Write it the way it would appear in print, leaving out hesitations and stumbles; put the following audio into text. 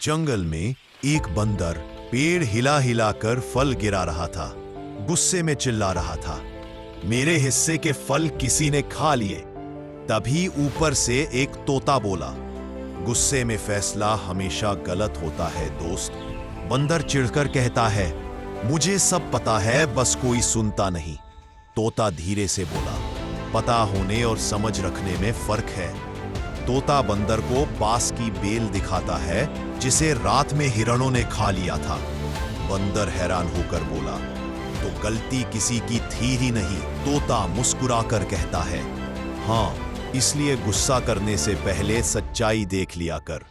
जंगल में एक बंदर पेड़ हिला हिला कर फल गिरा रहा था। गुस्से में चिल्ला रहा था, मेरे हिस्से के फल किसी ने खा लिए। तभी ऊपर से एक तोता बोला, गुस्से में फैसला हमेशा गलत होता है दोस्त। बंदर चिढ़कर कहता है, मुझे सब पता है, बस कोई सुनता नहीं। तोता धीरे से बोला, पता होने और समझ रखने में फर्क है। तोता बंदर को बांस की बेल दिखाता है जिसे रात में हिरणों ने खा लिया था। बंदर हैरान होकर बोला, तो गलती किसी की थी ही नहीं। तोता मुस्कुराकर कहता है, हाँ, इसलिए गुस्सा करने से पहले सच्चाई देख लिया कर।